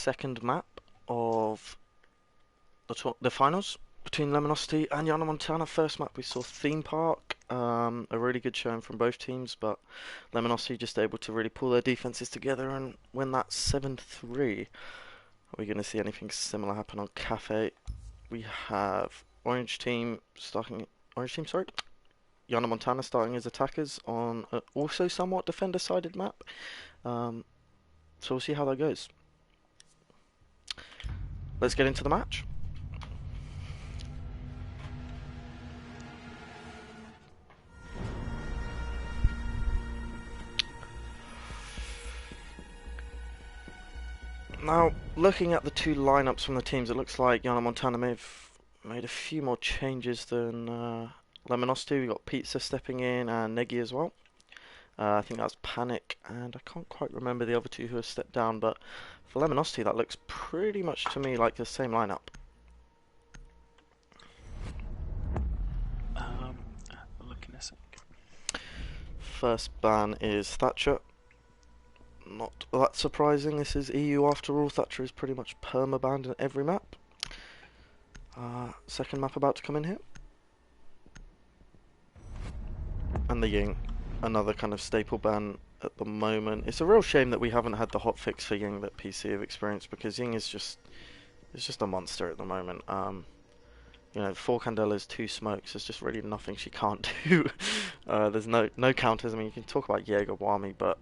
second map of the finals between Lemonacity and Iana Montana. First map we saw Theme Park, a really good showing from both teams, but Lemonacity just able to really pull their defenses together and win that 7-3. Are we going to see anything similar happen on Cafe? We have Orange team, sorry, Iana Montana starting as attackers on also somewhat defender-sided map. So we'll see how that goes. Let's get into the match. Now, looking at the two lineups from the teams, it looks like Iana Montana may have made a few more changes than Lemonacity. We got Pizza stepping in and Negi as well. I think that's Panic, and I can't quite remember the other two who have stepped down, but for Lemonacity that looks pretty much to me like the same lineup. Looking a sec. First ban is Thatcher. Not that surprising, this is EU after all. Thatcher is pretty much perma-banned in every map. Second map about to come in here. And the Ying, another kind of staple ban at the moment. It's a real shame that we haven't had the hotfix for Ying that PC have experienced, because Ying is just a monster at the moment. You know, 4 Candelas, 2 smokes, there's just really nothing she can't do. There's no counters. I mean, you can talk about Jaeger Wami, but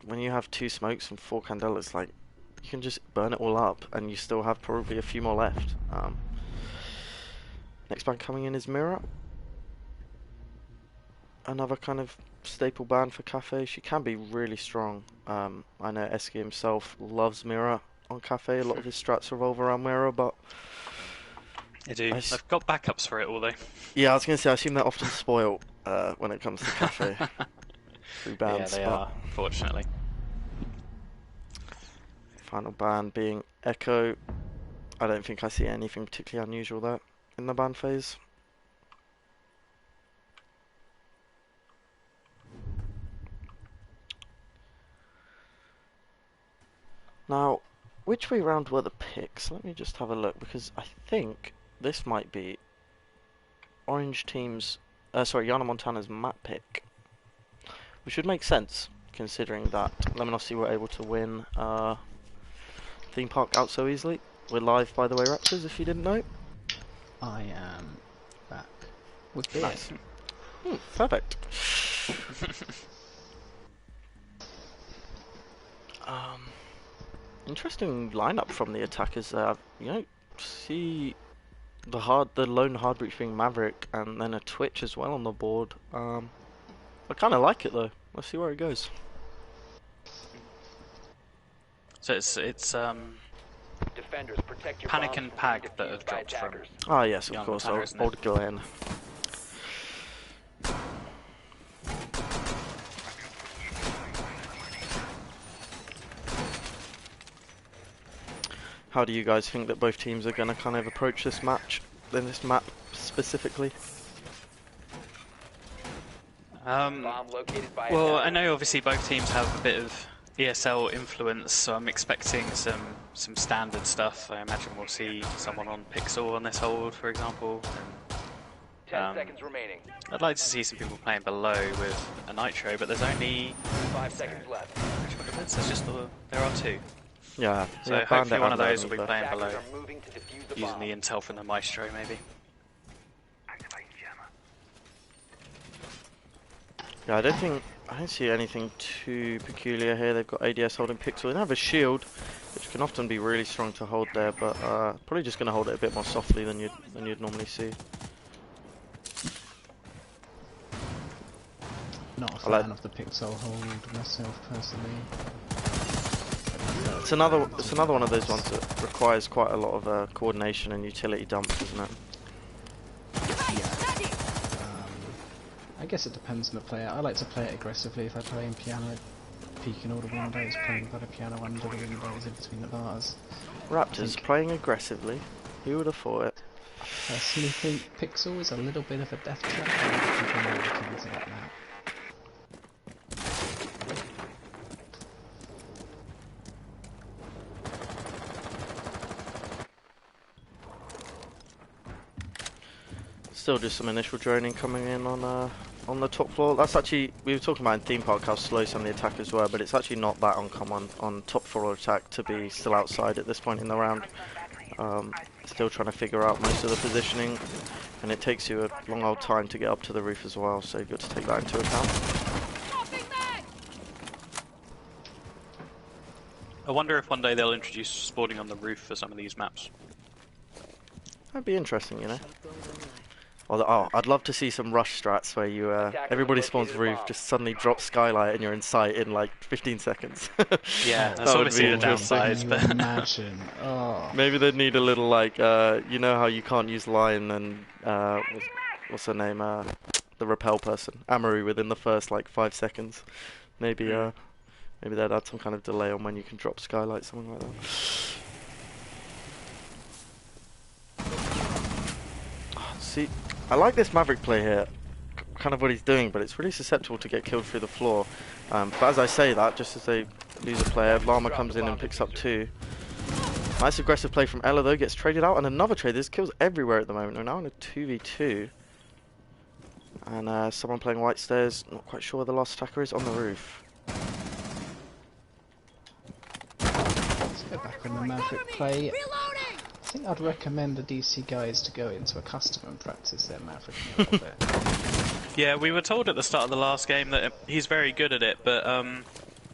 when you have 2 smokes and 4 Candelas, like, you can just burn it all up and you still have probably a few more left. Next ban coming in is Mira. Another kind of staple ban for Cafe. She can be really strong. I know Eski himself loves Mira on Cafe. A lot of his strats revolve around Mira, but I do. I've got backups for it, although. Yeah, I was going to say, I assume they're often spoiled when it comes to Cafe. Through bans, yeah, they are, unfortunately. Final ban being Echo. I don't think I see anything particularly unusual there in the ban phase. Now, which way round were the picks? Let me just have a look, because I think this might be Orange team's, Iana Montana's map pick. Which would make sense, considering that Lemonacity were able to win Theme Park out so easily. We're live, by the way, Raptors, if you didn't know. I am back with beer. Nice. Perfect. Interesting lineup from the attackers there. You know, see the lone hard breach being Maverick, and then a Twitch as well on the board. I kind of like it though. Let's see where it goes. So it's Defenders, protect your Panic bombs and from Pag being that have defused by dropped from. attackers. Ah yes, of Iana course, Montana, isn't it? old Glenn. How do you guys think that both teams are going to kind of approach this match, in this map specifically? Bomb located by Well, I attackers. know obviously both teams have a bit of ESL influence, so I'm expecting some standard stuff. I imagine we'll see someone on Pixel on this hold, for example. 10 seconds remaining. I'd like to see some people playing below with a Nitro, but there's only 5 seconds left. there's just there are 2. Yeah. So yeah, hopefully one of Bandit those will and be playing Attackers below, are moving to defuse the using bomb. the intel from the Maestro maybe. Yeah, I don't see anything too peculiar here. They've got ADS holding Pixel. They have a shield, which can often be really strong to hold there, but probably just going to hold it a bit more softly than you'd normally see. Not a fan of the pixel hold myself personally. It's another one of those ones that requires quite a lot of coordination and utility dumps, isn't it? I guess it depends on the player. I like to play it aggressively. If I play in piano, peeking all the windows, playing by the piano under the windows, in between the bars. Raptors playing aggressively. Who would have thought it? I personally think Pixel is a little bit of a death trap. I think I'm looking into that now. Still just some initial droning coming in on the top floor. That's actually, we were talking about in theme park how slow some of the attackers were, but it's actually not that uncommon on top floor attack to be still outside at this point in the round. Still trying to figure out most of the positioning, and it takes you a long old time to get up to the roof as well, so you've got to take that into account. I wonder if one day they'll introduce spawning on the roof for some of these maps. That'd be interesting, you know. Oh, I'd love to see some rush strats where you everybody spawns roof, just suddenly drops skylight and you're in sight in like 15 seconds. Yeah, that's That would obviously be the interesting. downside, Can you but imagine? Oh. Maybe they'd need a little like you know how you can't use Lion and what's her name, the repel person, Amory, within the first like 5 seconds. Maybe maybe they'd add some kind of delay on when you can drop skylight, something like that. See, I like this Maverick play here, kind of what he's doing, but it's really susceptible to get killed through the floor. But as I say that, just as they lose a player, Llama comes in and picks up 2. Nice aggressive play from Ella though, gets traded out, and another trade. There's kills everywhere at the moment. We're now in a 2v2. And someone playing white stairs, not quite sure where the last attacker is, on the roof. Let's go back on the Maverick play. I think I'd recommend the DC guys to go into a custom and practice their Maverick a little bit. yeah, we were told at the start of the last game that he's very good at it, but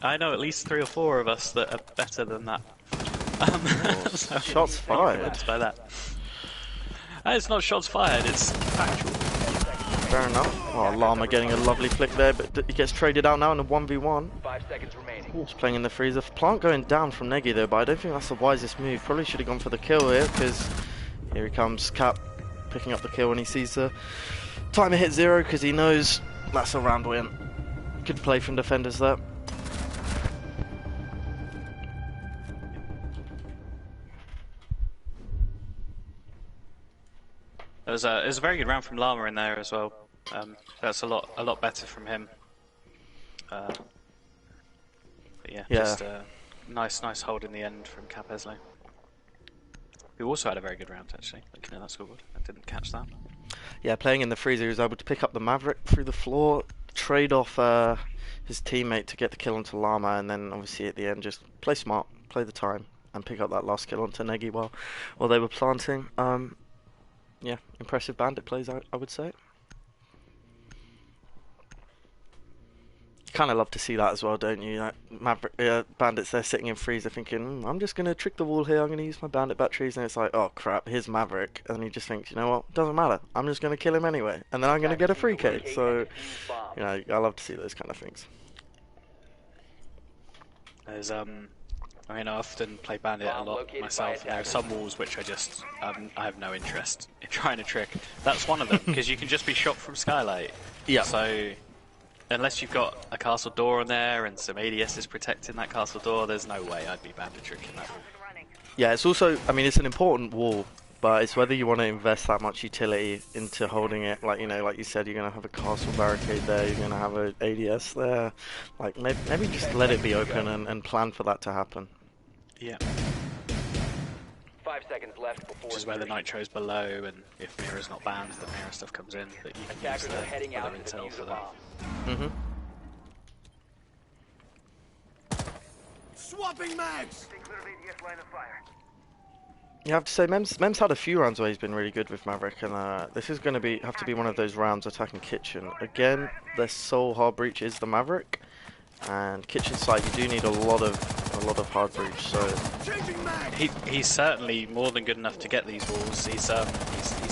I know at least 3 or 4 of us that are better than that. So Shots fired. by that. It's not shots fired, it's factual. Fair enough. Oh, Llama getting a lovely flick there, but he gets traded out now in a 1v1. 5 seconds remaining. Just playing in the freezer. Plant going down from Negi though, but I don't think that's the wisest move. Probably should have gone for the kill here, because here he comes, Cap picking up the kill when he sees the timer hit 0, because he knows that's a round win. Good play from defenders there. It was a very good round from Llama in there as well. That's a lot better from him. But yeah, just nice hold in the end from Cap Eslo, who also had a very good round actually. Looking at that scoreboard, I didn't catch that. Yeah, playing in the freezer, he was able to pick up the Maverick through the floor, trade off his teammate to get the kill onto Llama, and then obviously at the end just play smart, play the time, and pick up that last kill onto Negi while they were planting. Yeah, impressive bandit plays, I would say. You kind of love to see that as well, don't you? Like Maverick, bandits there sitting in freezer thinking, I'm just going to trick the wall here, I'm going to use my bandit batteries, and it's like, oh crap, here's Maverick. And he just thinks, you know what, doesn't matter, I'm just going to kill him anyway, and then I'm going to get a free K. So, you know, I love to see those kind of things. There's I mean, I often play Bandit a lot myself, and there are some walls which I just, I have no interest in trying to trick. That's one of them, because you can just be shot from Skylight. Yeah. So, unless you've got a castle door on there and some ADSs protecting that castle door, there's no way I'd be Bandit tricking that wall. Yeah, it's also, I mean, it's an important wall, but it's whether you want to invest that much utility into holding it. Like, you know, like you said, you're going to have a castle barricade there, you're going to have an ADS there. Like, maybe just let it be open and plan for that to happen. Yeah. 5 seconds left before. Which is where the Nitro's below, and if Mirror's not banned, the Mirror stuff comes in, but you can use Attackers are heading the out other to intel defuse for the that. bomb. Swapping mags! You have to say, Mem's had a few rounds where he's been really good with Maverick, and this is going to have to be one of those rounds attacking Kitchen. Again, their sole hard breach is the Maverick, and Kitchen side you do need a lot of hard breach. So He's certainly more than good enough to get these walls. He's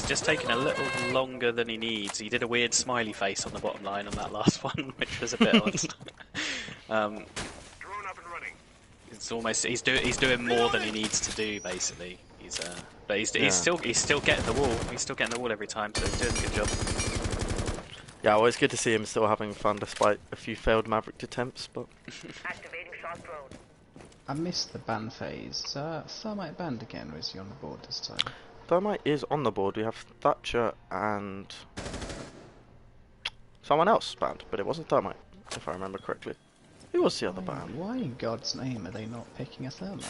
just taken a little longer than he needs. He did a weird smiley face on the bottom line on that last one, which was a bit odd. It's almost he's doing more than he needs to do basically. But he's still getting the wall. He's still getting the wall every time, so he's doing a good job. yeah, well, it's good to see him still having fun despite a few failed Maverick attempts. But Activating shock drone. I missed the ban phase. Thermite banned again, or is he on the board this time? Thermite is on the board. We have Thatcher and someone else banned, but it wasn't Thermite, if I remember correctly. Who was the other ban? Why in God's name are they not picking a Thermite?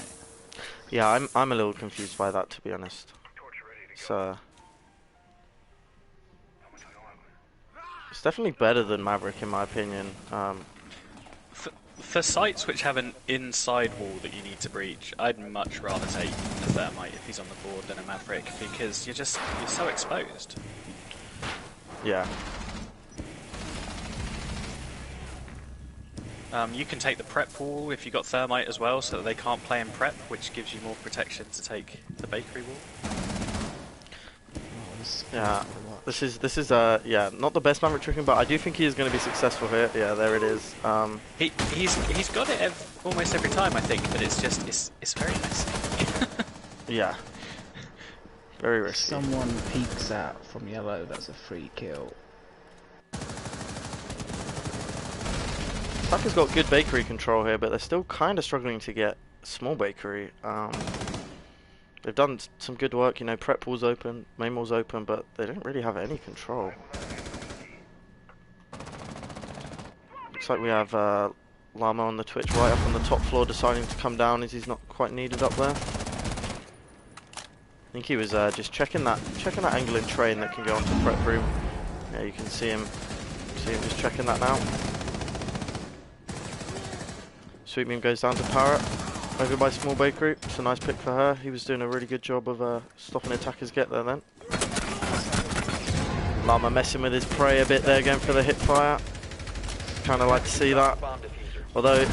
Yeah, I'm a little confused by that, to be honest. So It's definitely better than Maverick in my opinion. For sites which have an inside wall that you need to breach, I'd much rather take a Thermite if he's on the board than a Maverick, because you're so exposed. Yeah. You can take the prep wall if you got Thermite as well, so that they can't play in prep, which gives you more protection to take the bakery wall. Yeah. This is yeah, not the best Maverick tricking, but I do think he is going to be successful here. Yeah, there it is. He's got it almost every time, I think, but it's very messy. Yeah. Very risky. Someone peeks out from yellow, that's a free kill. Tucker's got good bakery control here, but they're still kind of struggling to get small bakery. They've done some good work, you know, prep wall's open, main wall's open, but they don't really have any control. Looks like we have Llama on the Twitch right up on the top floor deciding to come down as he's not quite needed up there. I think he was just checking that angle in train that can go onto prep room. Yeah, you can see him just checking that now. Sweet Meme goes down to Parrot. Over by Small Bakery. It's a nice pick for her. He was doing a really good job of stopping attackers get there then. Llama messing with his prey a bit there, going for the hip fire. Kind of like to see that. Although,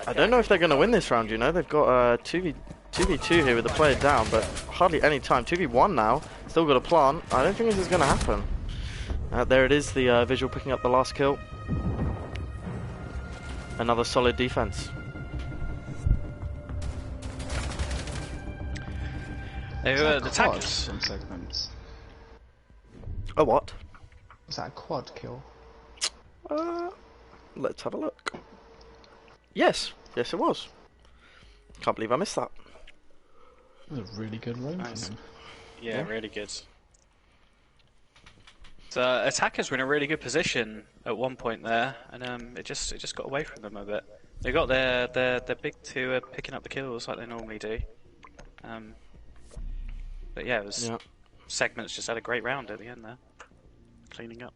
I don't know if they're going to win this round, you know. They've got 2v2 here with the player down, but hardly any time. 2v1 now. Still got a plant. I don't think this is going to happen. There it is, the visual picking up the last kill. Another solid defense. They were the attackers. Some segments. A what? Was that a quad kill? Let's have a look. Yes, yes it was. Can't believe I missed that. It was a really good roam Nice. from him. Yeah, really good. So attackers were in a really good position at one point there, and it just got away from them a bit. They got their big two picking up the kills like they normally do. But yeah, it was Segments just had a great round at the end there, cleaning up.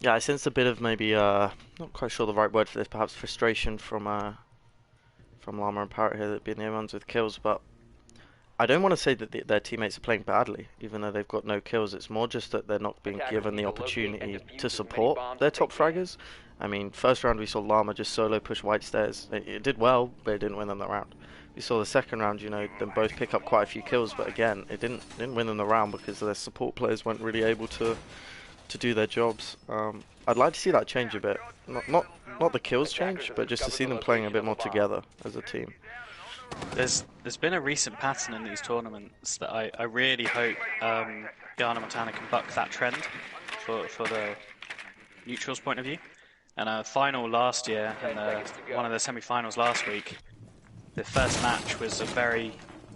Yeah, I sensed a bit of maybe not quite sure the right word for this, perhaps frustration from Llama and Parrot here, that being the only ones with kills, but I don't want to say that their teammates are playing badly, even though they've got no kills. It's more just that they're not being given the opportunity to support their top fraggers. I mean, first round we saw Llama just solo push White Stairs. It did well, but it didn't win them the round. We saw the second round, you know, them both pick up quite a few kills, but again, it didn't win them the round because their support players weren't really able to do their jobs. I'd like to see that change a bit. Not the kills change, but just to see them playing a bit more together as a team. There's been a recent pattern in these tournaments that I really hope Iana Montana can buck that trend for the neutrals point of view. And a final last year and one of the semi-finals last week, the first match was a very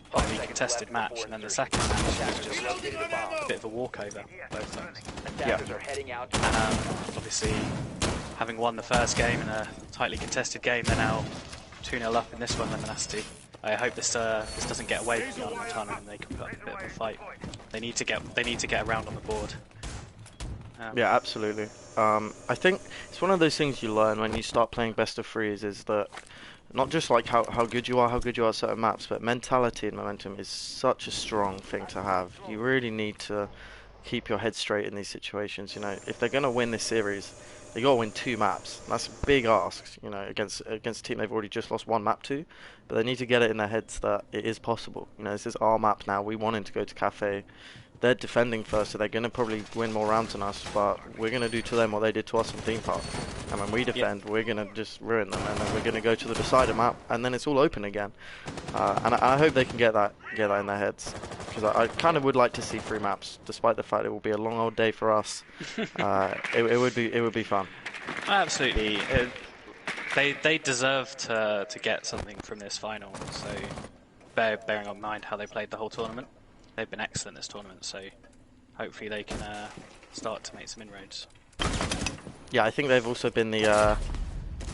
hotly contested match, and then the second match was just a bit of a walkover both times. Yeah. And obviously, having won the first game in a tightly contested game, they're now 2-0 up in this one, Lemonacity. I hope this doesn't get away from Iana Montana and they can put up a bit of a fight. They need to get a round on the board. Yeah, absolutely. I think it's one of those things you learn when you start playing best of threes, is that not just like how good you are at certain maps, but mentality and momentum is such a strong thing to have. You really need to keep your head straight in these situations. You know, if they're going to win this series, they got to win 2 maps. That's a big ask, you know, against a team they've already just lost 1 map to. But they need to get it in their heads that it is possible. You know, this is our map now. We wanted to go to Cafe. They're defending first, so they're going to probably win more rounds than us, but we're going to do to them what they did to us on Theme Park. And when we defend, we're going to just ruin them, and then we're going to go to the decider map, and then it's all open again. And I hope they can get that in their heads, because I kind of would like to see 3 maps, despite the fact it will be a long old day for us. It would be fun. Absolutely. They deserve to get something from this final, so bearing in mind how they played the whole tournament. They've been excellent this tournament, so hopefully they can start to make some inroads. Yeah, I think they've also been the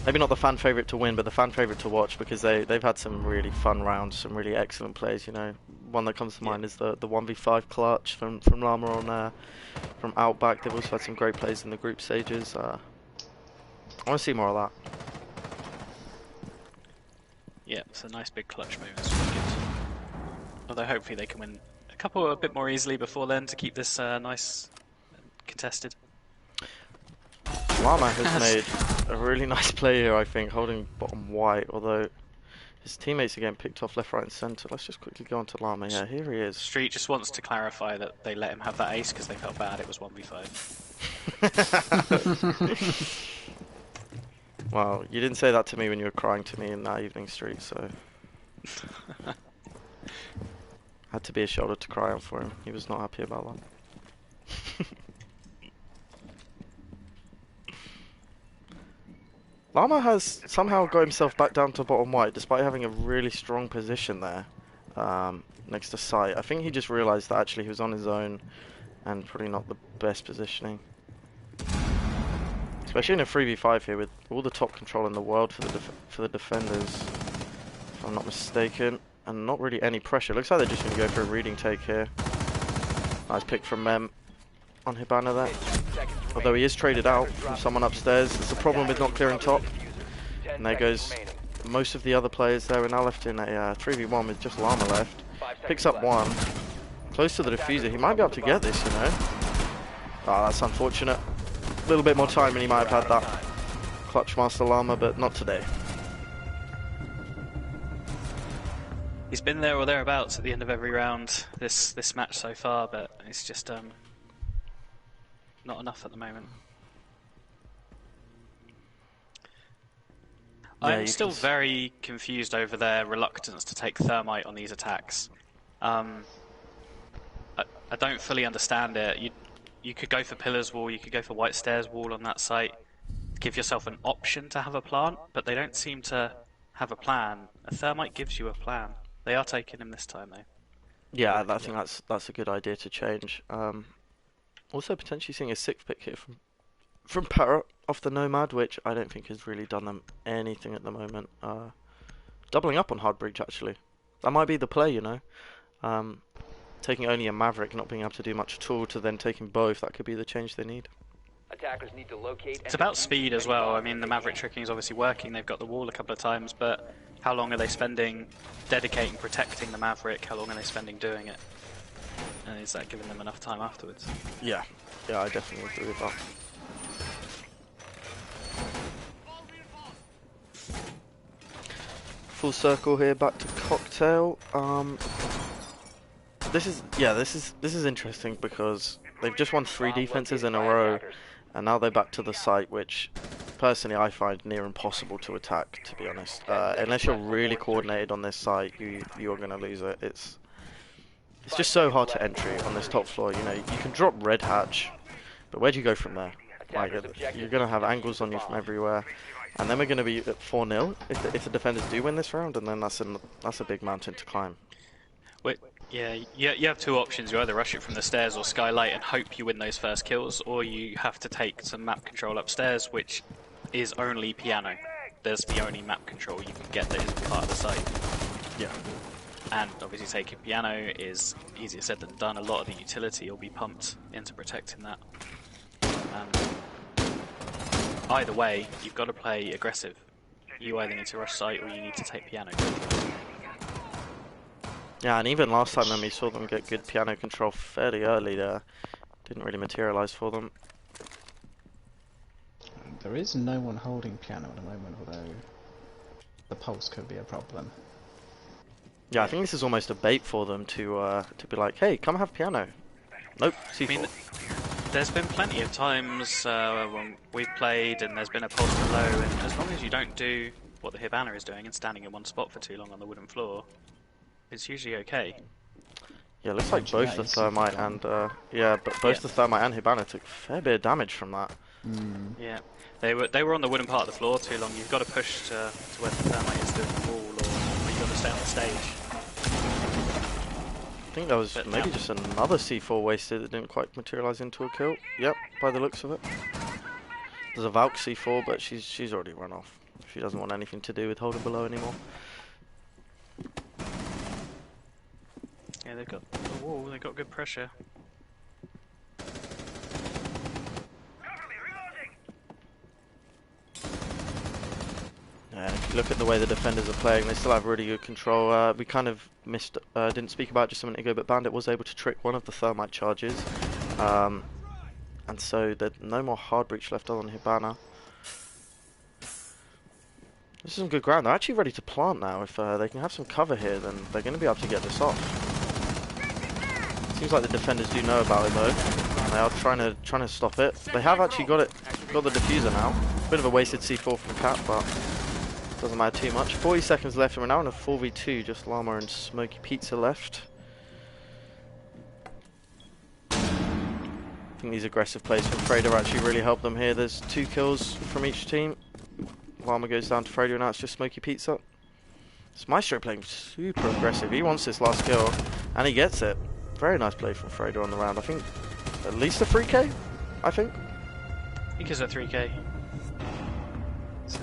maybe not the fan favorite to win, but the fan favorite to watch because they've had some really fun rounds, some really excellent plays. You know, one that comes to mind is the 1v5 clutch from Llama on from Outback. They've also had some great plays in the group stages. I want to see more of that. Yeah, it's a nice big clutch move. It's really good. Although hopefully they can win a couple a bit more easily before then to keep this nice contested. Llama has made a really nice play here, I think, holding bottom white, although his teammates are getting picked off left, right and centre. Let's just quickly go on to Llama. Yeah, here he is. Street just wants to clarify that they let him have that ace because they felt bad it was 1v5. Well, you didn't say that to me when you were crying to me in that evening, Street, so... Had to be a shoulder to cry on for him. He was not happy about that. Llama has somehow got himself back down to bottom white, despite having a really strong position there, next to Sight. I think he just realised that actually he was on his own, and probably not the best positioning. Especially in a 3v5 here, with all the top control in the world for the defenders, if I'm not mistaken, and not really any pressure. Looks like they're just going to go for a reading take here. Nice pick from Mem on Hibana there. Although he is traded out from someone upstairs. It's the problem with not clearing top. And there goes most of the other players there. We're now left in a 3v1 with just Llama left. Picks up one. Close to the diffuser. He might be able to get this, you know. Ah, that's unfortunate. A little bit more time and he might have had that clutch master Llama, but not today. He's been there or thereabouts at the end of every round this match so far, but it's just not enough at the moment. Yeah, I'm still very confused over their reluctance to take Thermite on these attacks. I don't fully understand it. You could go for Pillars Wall, you could go for White Stairs Wall on that site, give yourself an option to have a plant, but they don't seem to have a plan. A Thermite gives you a plan. They are taking him this time though. Yeah, I think that's a good idea to change. Also potentially seeing a 6th pick here from Parrot off the Nomad, which I don't think has really done them anything at the moment. Doubling up on Hard Breach actually. That might be the play, you know. Taking only a Maverick, not being able to do much at all, to then taking both, that could be the change they need. Attackers need to locate. It's about speed as well. I mean, the Maverick tricking is obviously working. They've got the wall a couple of times, but how long are they spending dedicating, protecting the Maverick? How long are they spending doing it? And is that giving them enough time afterwards? Yeah, I definitely agree with that. Full circle here, back to Cocktail. This is interesting because they've just won 3 defenses in a row, and now they're back to the site, which personally I find near impossible to attack, to be honest. Unless you're really coordinated on this site, you're going to lose it. It's just so hard to entry on this top floor. You know, you can drop Red Hatch, but where do you go from there? Like, you're going to have angles on you from everywhere, and then we're going to be at 4-0 if the defenders do win this round, and then that's a big mountain to climb. Wait. Yeah, you have 2 options. You either rush it from the stairs or skylight and hope you win those first kills, or you have to take some map control upstairs, which is only piano. There's the only map control you can get that isn't part of the site. Yeah. And obviously taking piano is easier said than done. A lot of the utility will be pumped into protecting that. Either way, you've got to play aggressive. You either need to rush site or you need to take piano. Yeah, and even last time when we saw them get good piano control fairly early there, didn't really materialise for them. There is no one holding piano at the moment, although the pulse could be a problem. Yeah, I think this is almost a bait for them to be like, hey, come have piano. Nope, C4. I mean, there's been plenty of times when we've played and there's been a pulse below, and as long as you don't do what the Hibana is doing and standing in one spot for too long on the wooden floor, it's usually okay. Yeah, it looks like both the Thermite and the Thermite and Hibana took a fair bit of damage from that. Yeah, they were on the wooden part of the floor too long. You've got to push to where the Thermite is doing the wall, or you've got to stay on the stage. I think that was maybe just another C4 wasted that didn't quite materialise into a kill. Yep, by the looks of it. There's a Valk C4, but she's already run off. She doesn't want anything to do with holding below anymore. Yeah, they've got the wall. They've got good pressure. Yeah, if you look at the way the defenders are playing, they still have really good control. We kind of didn't speak about it just a minute ago, but Bandit was able to trick one of the thermite charges. And so there's no more hard breach left on Hibana. This is some good ground. They're actually ready to plant now. If they can have some cover here, then they're going to be able to get this off. Seems like the defenders do know about it though. They are trying to stop it. They have actually got the diffuser now. Bit of a wasted C4 from Cat, but doesn't matter too much. 40 seconds left, and we're now in a 4v2. Just Llama and Smoky Pizza left. I think these aggressive plays from Frader actually really help them here. There's 2 kills from each team. Llama goes down to Frader, and now it's just Smoky Pizza. It's Maestro playing super aggressive. He wants this last kill, and he gets it. Very nice play from Frader on the round. I think at least a 3k, I think. I think he's at 3k. So,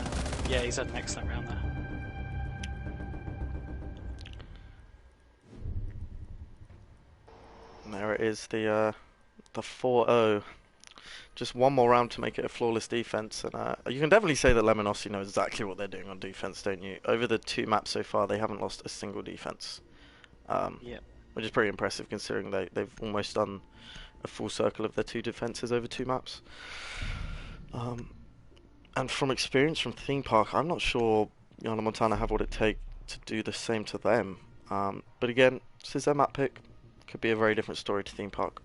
yeah, he's had an excellent round there. And there it is, the 4-0. Just one more round to make it a flawless defense, and you can definitely say that Lemonacity know exactly what they're doing on defense, don't you? Over the 2 maps so far, they haven't lost a single defense, which is pretty impressive considering they've almost done a full circle of their 2 defenses over 2 maps. And from experience from Theme Park, I'm not sure Iana Montana have what it takes to do the same to them. But again, this is their map pick. Could be a very different story to Theme Park.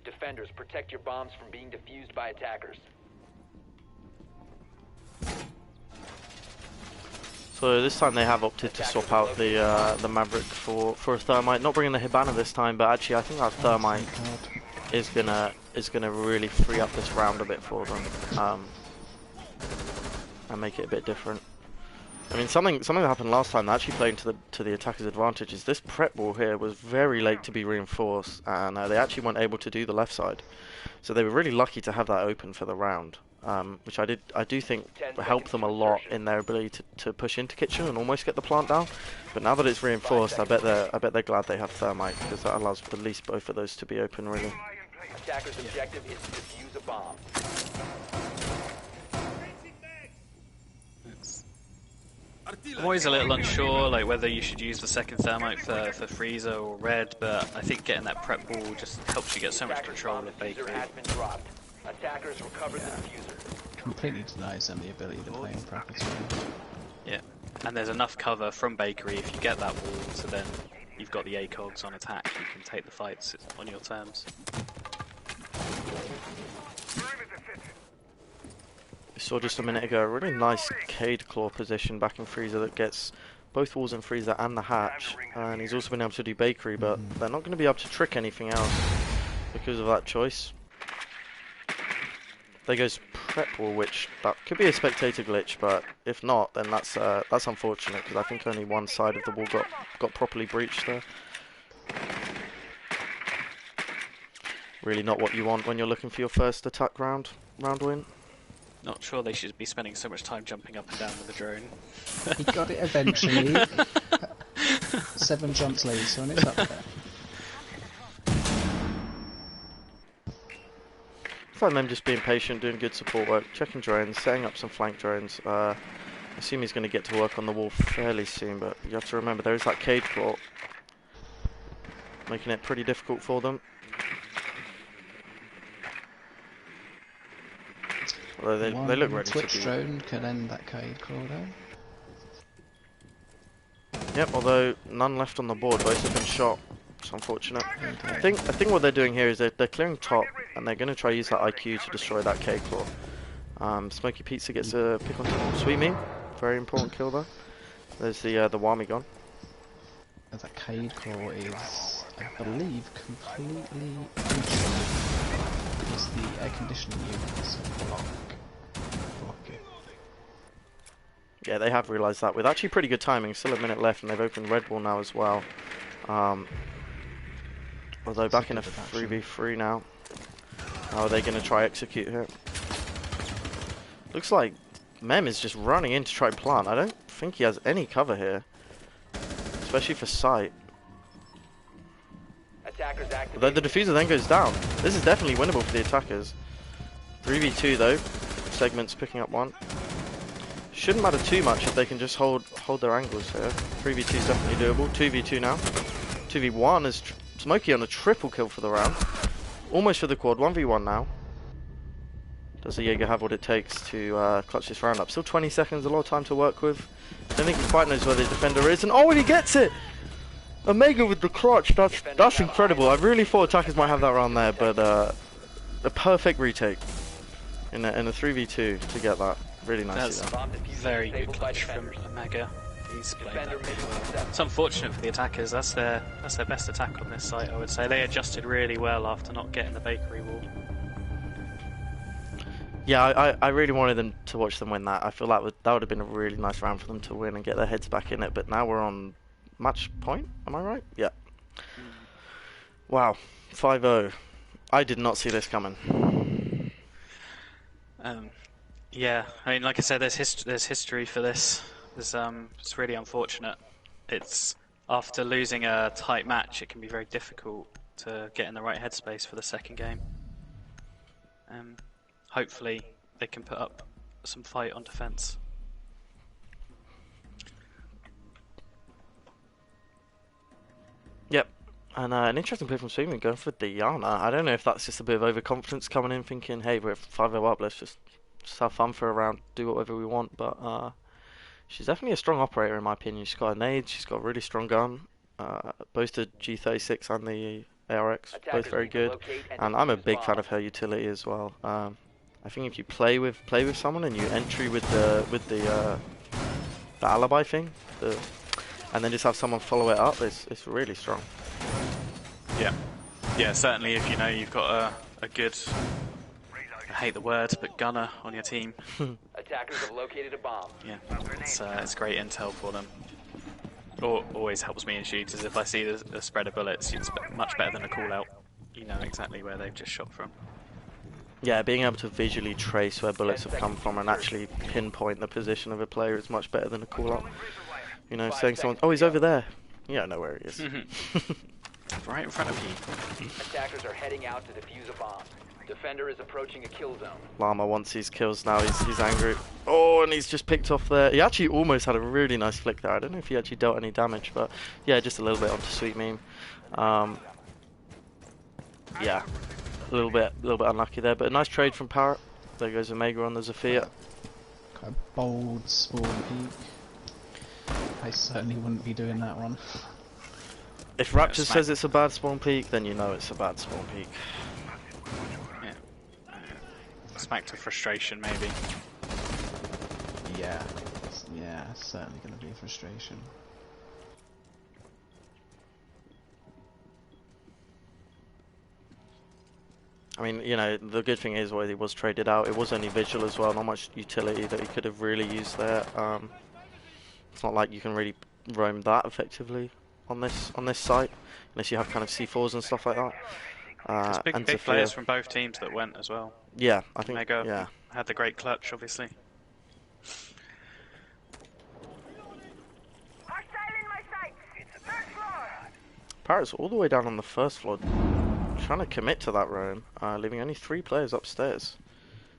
Defenders, protect your bombs from being defused by attackers. So this time they have opted to swap out the Maverick for a Thermite. Not bringing the Hibana this time, but actually I think that Thermite is gonna really free up this round a bit for them, and make it a bit different. I mean, something that happened last time that actually played to the attacker's advantage is this prep wall here was very late to be reinforced, and they actually weren't able to do the left side. So they were really lucky to have that open for the round, which I do think helped them a lot in their ability to push into kitchen and almost get the plant down. But now that it's reinforced, I bet they're glad they have Thermite, because that allows at least both of those to be open really. Attacker's objective is to defuse a bomb. I'm always a little unsure, like whether you should use the second Thermite for Freezer or Red, but I think getting that prep wall just helps you get so much control of Bakery. Attackers recovered the diffuser. Completely denies them the ability to play in prep as well. Yeah, and there's enough cover from Bakery if you get that wall, so then you've got the ACOGs on attack, you can take the fights on your terms. We saw just a minute ago a really nice Cade Claw position back in Freezer that gets both walls in Freezer and the hatch, and he's also been able to do Bakery, but they're not going to be able to trick anything else because of that choice. There goes prep wall, which that could be a spectator glitch, but if not, then that's unfortunate, because I think only one side of the wall got properly breached there. Really not what you want when you're looking for your first attack round win. Not sure they should be spending so much time jumping up and down with the drone. He got it eventually. 7 jumps later, and it's up there. It's like them just being patient, doing good support work, checking drones, setting up some flank drones. I assume he's going to get to work on the wall fairly soon, but you have to remember there is that Cade Claw, making it pretty difficult for them. Although they look ready Twitch to be. drone can end that Cade Claw though. Yep, although none left on the board, both have been shot. It's unfortunate. I think what they're doing here is they're clearing top, and they're going to try to use that IQ to destroy that Cade Claw. Smoky Pizza gets a pick on top. Sweet Mean, very important kill there. There's the Wami gone. That Cade Claw is, I believe, completely neutral because the air conditioning units block it. Yeah, they have realised that with actually pretty good timing. Still a minute left, and they've opened Red Bull now as well. Although It's a back in a good reduction. 3v3 now. How are they going to try execute here? Looks like Mem is just running in to try plant. I don't think he has any cover here, especially for sight. Attackers Although the activated. diffuser then goes down. This is definitely winnable for the attackers. 3v2 though. Segment's picking up one. Shouldn't matter too much if they can just hold their angles here. 3v2 is definitely doable. 2v2 now. 2v1 is Smokey on a triple kill for the round. Almost for the quad. 1v1 now. Does the Jaeger have what it takes to clutch this round up? Still 20 seconds, a lot of time to work with. Don't think he quite knows where the defender is. And oh, and he gets it! Omega with the clutch. That's incredible. I really thought attackers might have that round there, but a perfect retake in a 3v2 to get that. Really nice. That's Bomb diffuser very good disabled by clutch from defenders. Omega. He's played Defender that really mission well. successful. It's unfortunate for the attackers. That's their best attack on this site, I would say. They adjusted really well after not getting the bakery wall. Yeah, I really wanted them to watch them win that. I feel that would have been a really nice round for them to win and get their heads back in it. But now we're on match point. Am I right? Yeah. Wow, 5-0. I did not see this coming. Yeah, I mean, like I said, there's history for this. It's really unfortunate. It's after losing a tight match, it can be very difficult to get in the right headspace for the second game. Hopefully, they can put up some fight on defense. Yep. And an interesting play from Sweden going for Iana. I don't know if that's just a bit of overconfidence coming in, thinking, hey, we're 5-0 up, let's just have fun for a round, do whatever we want. But she's definitely a strong operator in my opinion. She's got a nade, she's got a really strong gun. Both the G36 and the ARX, both very good. And I'm a big fan of her utility as well. I think if you play with someone and you entry with the alibi thing, and then just have someone follow it up, it's really strong. Yeah, certainly if you know you've got a good, I hate the word, but gunner on your team. Attackers have located a bomb. Yeah, it's great intel for them. Always helps me in shooters. If I see the spread of bullets, it's much better than a call out. You know exactly where they've just shot from. Yeah, being able to visually trace where bullets have come from and actually pinpoint the position of a player is much better than a call out. You know, saying someone, oh, he's over there. You don't know where he is. Right in front of you. Attackers are heading out to defuse a bomb. Defender is approaching a kill zone. Llama wants these kills now, he's angry. Oh, and he's just picked off there. He actually almost had a really nice flick there. I don't know if he actually dealt any damage, but yeah, just a little bit onto Sweet Meme. Yeah, a little bit unlucky there, but a nice trade from Parrot. There goes Omega on the Zafir. Got a bold spawn peak. I certainly wouldn't be doing that one. If Raptor says it's a bad spawn peak, then you know it's a bad spawn peak. Smack to frustration, maybe. Yeah, it's certainly going to be frustration. I mean, you know, the good thing is where he was traded out, it was only visual as well, not much utility that he could have really used there. It's not like you can really roam that effectively on this site, unless you have kind of C4s and stuff like that. There's big players from both teams that went as well. Yeah, I think. Omega yeah. had the great clutch, obviously. Parrot's all the way down on the first floor, trying to commit to that roam, leaving only 3 players upstairs.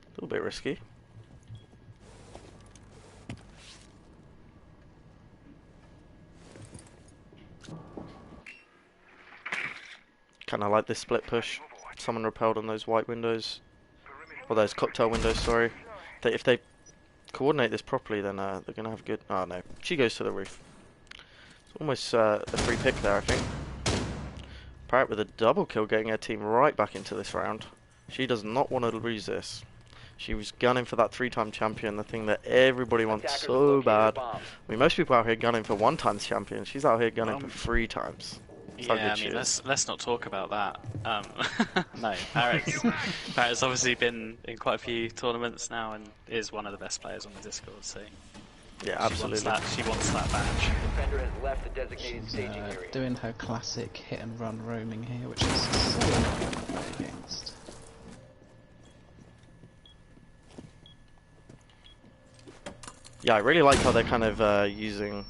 A little bit risky. Kind of like this split push. Someone repelled on those white windows, or those cocktail windows. Sorry. If they coordinate this properly, then they're gonna have good. Oh no, she goes to the roof. It's almost a free pick there, I think. Parrot with a double kill, getting her team right back into this round. She does not want to lose this. She was gunning for that 3-time champion, the thing that everybody wants so bad. I mean, most people out here gunning for 1-time champion. She's out here gunning for 3 times. Yeah, I mean, let's not talk about that. No, Parrot's obviously been in quite a few tournaments now and is one of the best players on the Discord, so Yeah, absolutely. She wants that badge. Defender has left the designated She's staging area. doing her classic hit and run roaming here, which is so annoying to play against. Yeah, I really like how they're kind of using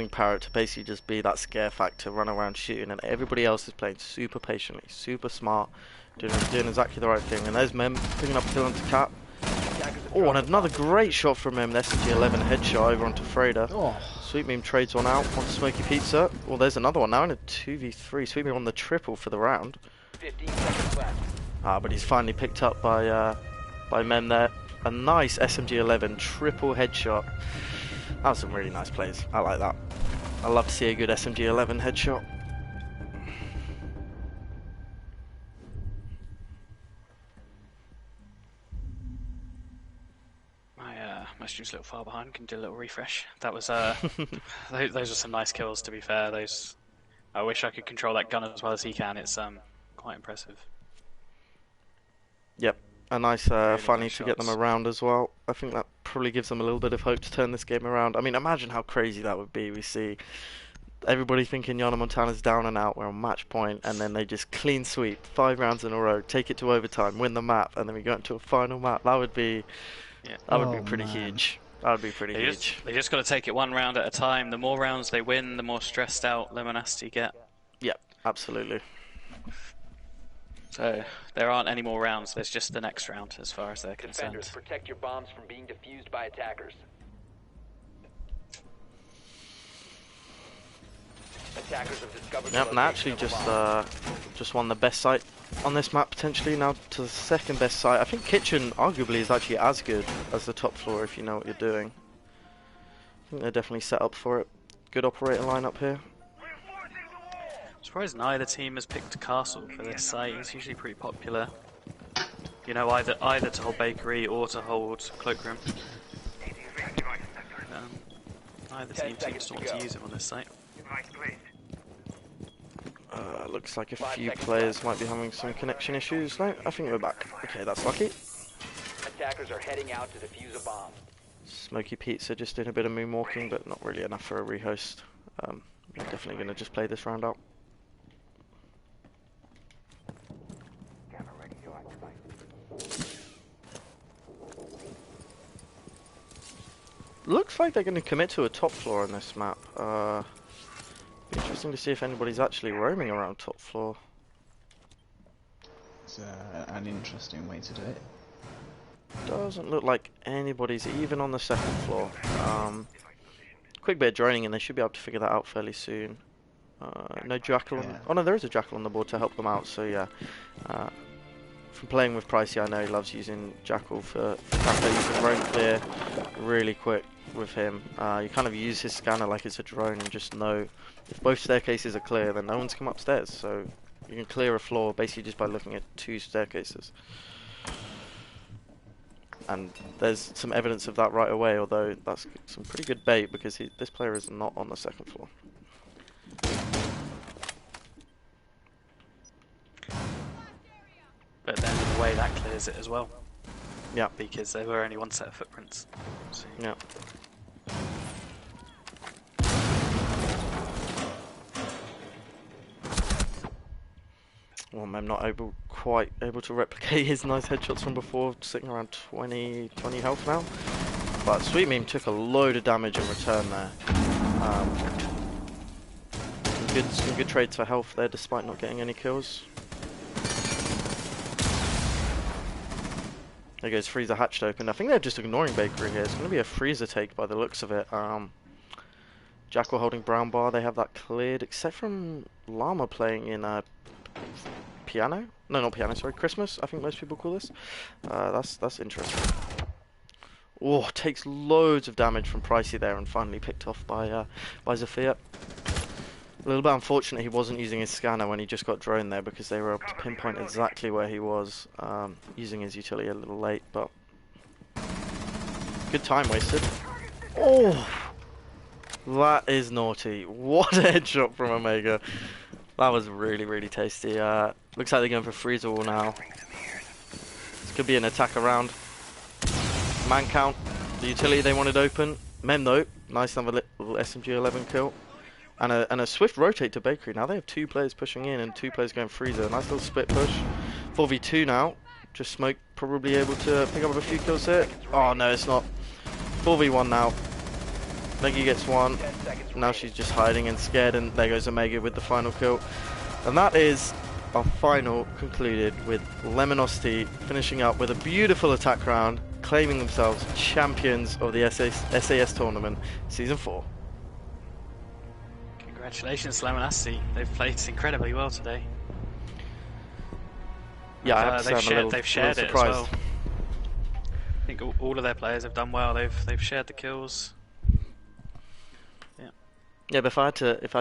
Parrot to basically just be that scare factor, run around shooting, and everybody else is playing super patiently, super smart, doing exactly the right thing. And there's Mem picking up a kill onto Cap. Oh, and another great shot from him. SMG-11 headshot over onto Freda. Oh. Sweet Meme trades one out onto Smoky Pizza. Well, there's another one now in a 2v3. Sweet Meme on the triple for the round. 15 seconds left. But he's finally picked up by Mem there. A nice SMG-11 triple headshot. That was some really nice plays. I like that. I love to see a good SMG-11 headshot. My stream's a little far behind. Can do a little refresh. That was those are some nice kills. To be fair, I wish I could control that gun as well as he can. It's quite impressive. Yep, a nice funny nice to get them shots. around as well. I think that probably gives them a little bit of hope to turn this game around. I mean, imagine how crazy that would be. We see everybody thinking Iana Montana's down and out, we're on match point, and then they just clean sweep 5 rounds in a row, take it to overtime, win the map, and then we go into a final map. That would be pretty huge. That would be pretty huge. They just got to take it one round at a time. The more rounds they win, the more stressed out Lemonacity get. Yep, absolutely. So there aren't any more rounds. There's just the next round, as far as they're Defenders, concerned. protect your bombs from being defused by attackers. Attackers have discovered. Yep, and actually just won the best site on this map potentially. Now to the second best site. I think Kitchen arguably is actually as good as the top floor if you know what you're doing. I think they're definitely set up for it. Good operator lineup here. I'm surprised neither team has picked Castle for this site. It's usually pretty popular. You know, either to hold Bakery or to hold Cloakroom. Neither team seems to want to use it on this site. Looks like a few players might be having some connection issues. No, I think we're back. Okay, that's lucky. Attackers are heading out to defuse a bomb. Smoky Pizza just doing a bit of moonwalking, but not really enough for a rehost. I'm definitely going to just play this round out. Looks like they're going to commit to a top floor on this map. Interesting to see if anybody's actually roaming around top floor. It's an interesting way to do it. Doesn't look like anybody's even on the second floor. Quick bit of droning and they should be able to figure that out fairly soon. No Jackal on... Oh no, there is a Jackal on the board to help them out, so yeah. From playing with Pricey, I know he loves using Jackal for cafe. You can roam clear really quick with him. You kind of use his scanner like it's a drone and just know if both staircases are clear, then no one's come upstairs. So you can clear a floor basically just by looking at 2 staircases. And there's some evidence of that right away, although that's some pretty good bait because this player is not on the second floor. But then in a way that clears it as well. Yeah. Because there were only one set of footprints. So. Yeah. Well, I'm not quite able to replicate his nice headshots from before, sitting around 20 health now. But Sweet Meme took a load of damage in return there. Some good trades for health there, despite not getting any kills. There goes Freezer hatched open. I think they're just ignoring Bakery here. It's going to be a Freezer take by the looks of it. Jackal holding Brown Bar. They have that cleared, except from Llama playing in Piano. No, not Piano. Sorry, Christmas. I think most people call this. That's interesting. Oh, takes loads of damage from Pricey there, and finally picked off by Zafir. A little bit unfortunate he wasn't using his scanner when he just got droned there because they were able to pinpoint exactly where he was, using his utility a little late, but good time wasted. Oh, that is naughty. What a headshot from Omega. That was really, really tasty. Looks like they're going for freeze wall now. This could be an attack around. Man count. The utility they wanted open. Mem though, Nice another little SMG-11 kill. And a swift rotate to Bakery. Now they have 2 players pushing in and 2 players going freezer. Nice little split push. 4v2 now. Just Smoke probably able to pick up a few kills here. Oh no, it's not. 4v1 now. Meggy gets 1. Now she's just hiding and scared, and there goes Omega with the final kill. And that is our final concluded with Lemonacity finishing up with a beautiful attack round, claiming themselves champions of the SAS tournament season 4. Congratulations, Lemonacity. They've played incredibly well today. Yeah, I have to say they've shared it as well. I think all of their players have done well. They've shared the kills. Yeah, but if I had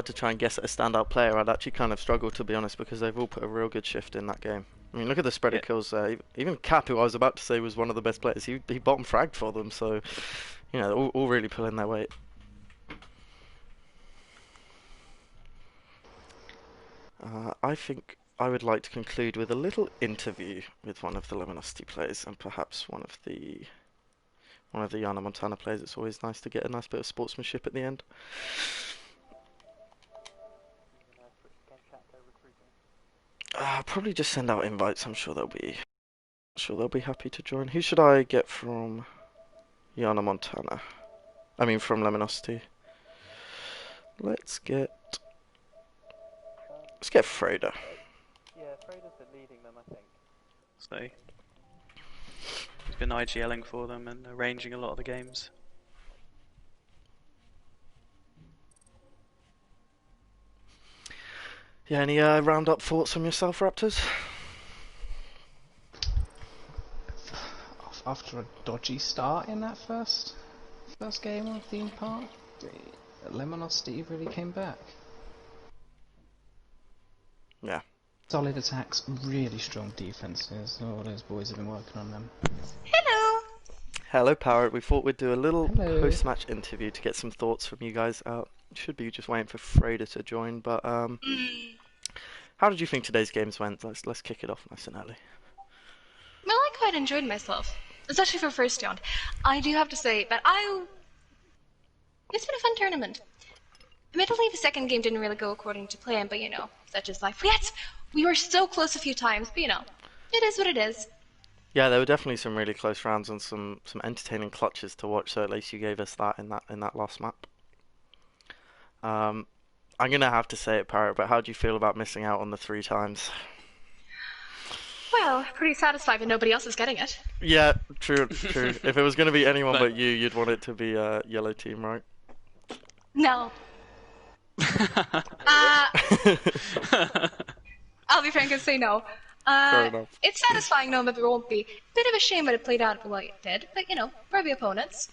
to try and guess at a standout player, I'd actually kind of struggle, to be honest, because they've all put a real good shift in that game. I mean, look at the spread of kills there. Even Cap, who I was about to say was one of the best players, he bottom fragged for them. So, you know, all really pulling their weight. I think I would like to conclude with a little interview with one of the Lemonacity players and perhaps one of the Iana Montana players. It's always nice to get a nice bit of sportsmanship at the end. Probably just send out invites. I'm sure they'll be happy to join. Who should I get from Iana Montana? I mean, from Lemonacity. Let's get Freda. Yeah, Freda's been leading them, I think. So he's been IGLing for them and arranging a lot of the games. Yeah, any round-up thoughts from yourself, Raptors? After a dodgy start in that first game on Theme Park, Lemonacity really came back. Yeah. Solid attacks, really strong defenses. All those boys have been working on them. Hello. Hello, Parrot. We thought we'd do a little Hello. post-match interview to get some thoughts from you guys. Should be just waiting for Freda to join, but how did you think today's games went? Let's kick it off nice and early. Well, I quite enjoyed myself, especially for first round. I do have to say that it's been a fun tournament. Admittedly, the second game didn't really go according to plan, but you know, such is life. Yet, we were so close a few times, but you know, it is what it is. Yeah, there were definitely some really close rounds and some entertaining clutches to watch. So at least you gave us that in that last map. I'm gonna have to say it, Parrot, but how do you feel about missing out on the 3 times? Well, pretty satisfied that nobody else is getting it. Yeah, true. If it was gonna be anyone but you, you'd want it to be yellow team, right? No. I'll be frank and say no. Fair enough. It's satisfying knowing that there won't be. Bit of a shame that it played out the way it did, but you know, we're the opponents.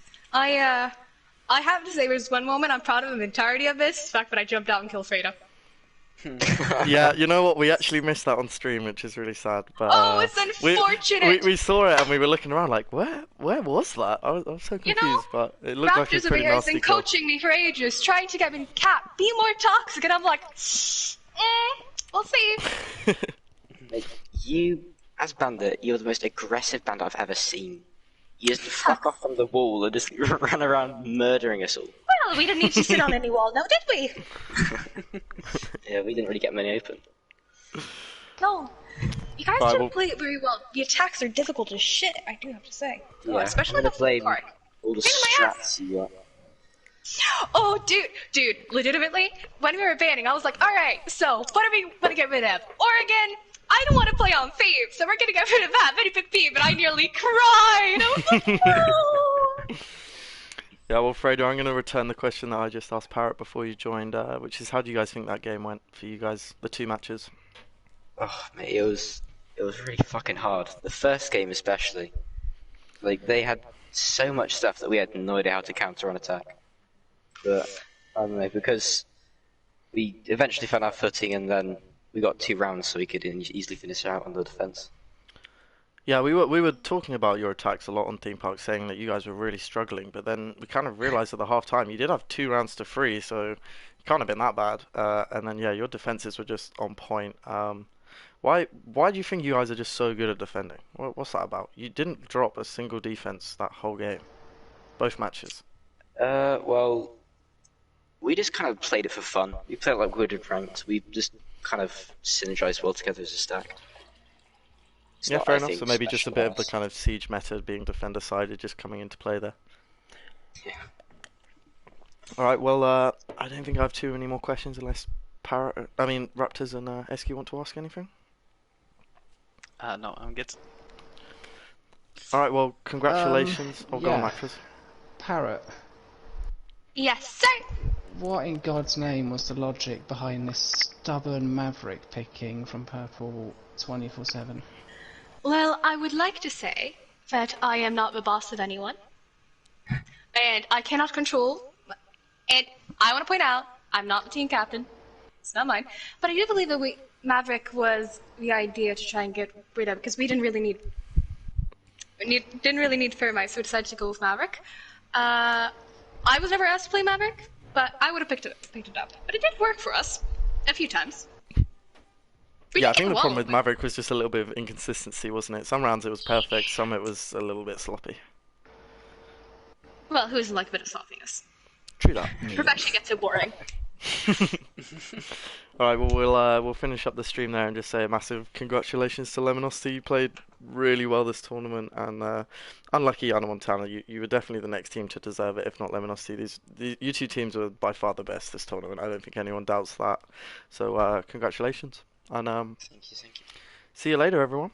I have to say, there's one moment I'm proud of the entirety of this, the fact that I jumped out and killed Freda. Yeah, you know what? We actually missed that on stream, which is really sad. But oh, it's unfortunate. We saw it and we were looking around like, where was that? I was so confused, you know, but it looked like a pretty Raptors nasty been kill. coaching me for ages, trying to get me Cap, be more toxic, and I'm like, we'll see. Like, you, as Bandit, you're the most aggressive bandit I've ever seen. You just fuck off from the wall and just run around murdering us all. Well, we didn't need to sit on any wall, now did we? Yeah, we didn't really get many open. No. You guys Right, didn't play it very well. The attacks are difficult as shit, I do have to say. Yeah, Oh, especially I'm the gonna blame part. all the Pain in my strats you got. Oh, dude, legitimately, when we were banning, I was like, alright, so, what are we gonna get rid of? Oregon, I don't want to play on Thieves, so we're gonna get rid of that. Very big Thief, and I nearly cried. I was like, no. Yeah, well, Freda, I'm going to return the question that I just asked Parrot before you joined, which is how do you guys think that game went for you guys, the 2 matches? Oh, mate, it was really fucking hard. The first game especially. Like, they had so much stuff that we had no idea how to counter on attack. But, I don't know, because we eventually found our footing and then we got 2 rounds so we could easily finish out on the defense. Yeah, we were talking about your attacks a lot on Theme Park, saying that you guys were really struggling, but then we kind of realised at the half time you did have 2 rounds to 3, so it can't have been that bad. And then yeah, your defenses were just on point. Why do you think you guys are just so good at defending? What's that about? You didn't drop a single defense that whole game, both matches. Well, we just kind of played it for fun. We played like we did ranked. We just kind of synergized well together as a stack. It's Yeah, not fair enough. anything So maybe just a special bit about of the us. kind of siege meta being defender sided just coming into play there. Yeah. Alright, well, I don't think I have too many more questions unless Raptors and SQ want to ask anything. No, I'm good. Alright, well, congratulations. Go on, Yeah. Raptors. Parrot, Yes, sir. what in God's name was the logic behind this stubborn Maverick picking from Purple 24/7? Well, I would like to say that I am not the boss of anyone, and I cannot control. And I want to point out, I'm not the team captain. It's not mine. But I do believe that Maverick was the idea to try and get rid of, because we didn't really need Thermite, so we decided to go with Maverick. I was never asked to play Maverick, but I would have picked it up. But it did work for us a few times. Yeah, I think the problem with Maverick was just a little bit of inconsistency, wasn't it? Some rounds it was perfect, some it was a little bit sloppy. Well, who doesn't like a bit of sloppiness? True that. Perfection gets so boring. Alright, well we'll finish up the stream there and just say a massive congratulations to Lemonacity. You played really well this tournament, and unlucky Iana Montana, you were definitely the next team to deserve it, if not Lemonacity. You two teams were by far the best this tournament. I don't think anyone doubts that. So congratulations, and Thank you. see you later, everyone.